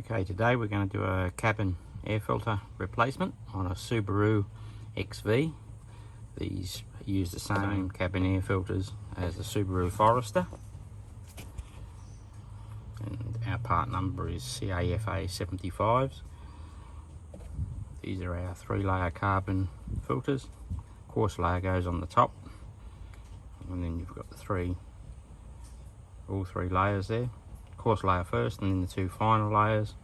Okay, today we're going to do a cabin air filter replacement on a Subaru XV. These use the same cabin air filters as the Subaru Forester. And our part number is CAFA75s. These are our 3-layer carbon filters. Coarse layer goes on the top, and then you've got all three layers there. Coarse layer first, and then the 2 final layers.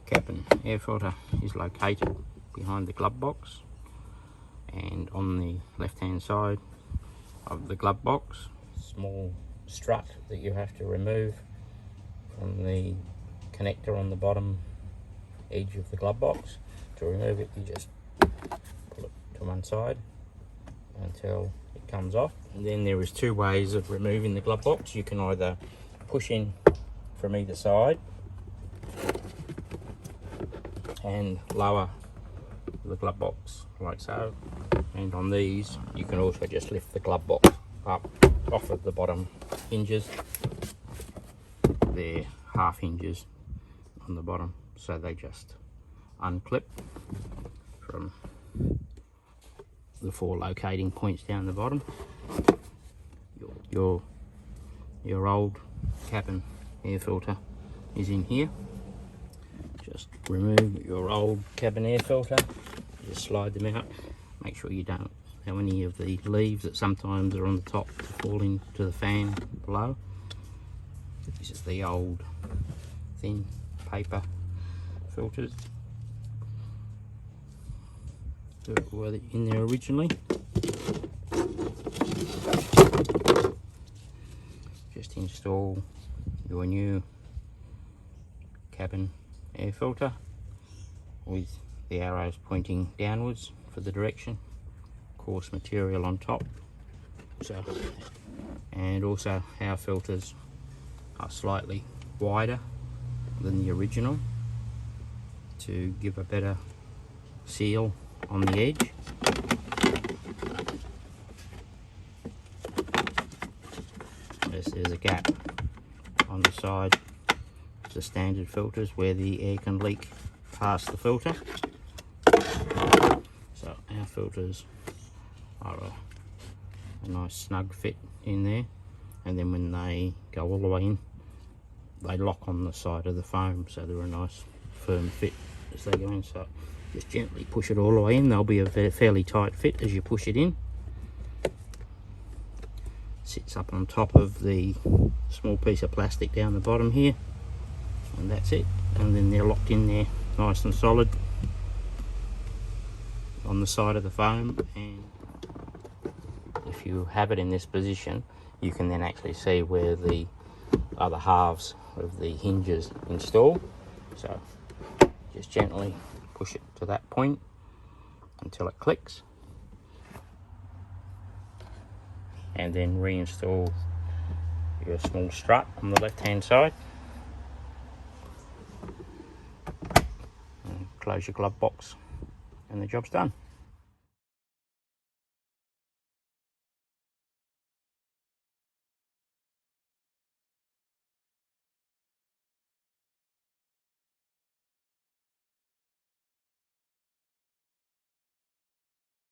Cabin air filter is located behind the glove box, and on the left hand side of the glove box, small strut that you have to remove from the connector on the bottom edge of the glove box. To remove it, you just pull it to one side until it comes off. And then there is 2 ways of removing the glove box. You can either push in from either side and lower the glove box like so, and on these you can also just lift the glove box up off of the bottom hinges. They're half hinges on the bottom, so they just unclip from the 4 locating points down the bottom. Your old cabin air filter is in here. Just remove your old cabin air filter, just slide them out. Make sure you don't have any of the leaves that sometimes are on the top to fall into the fan below. This is the old thin paper filters that were in there originally. Just install your new cabin air filter with the arrows pointing downwards for the direction. Coarse material on top. And also our filters are slightly wider than the original to give a better seal on the edge. There's a gap on the side. It's the standard filters where the air can leak past the filter. So our filters are a nice snug fit in there, and then when they go all the way in, they lock on the side of the foam, so they're a nice firm fit as they go in. So just gently push it all the way in. They'll be a fairly tight fit as you push it in. Sits up on top of the small piece of plastic down the bottom here, and that's it. And then they're locked in there nice and solid on the side of the foam. And if you have it in this position, you can then actually see where the other halves of the hinges install. So just gently push it to that point until it clicks, and then reinstall your small strut on the left hand side, and close your glove box, and the job's done.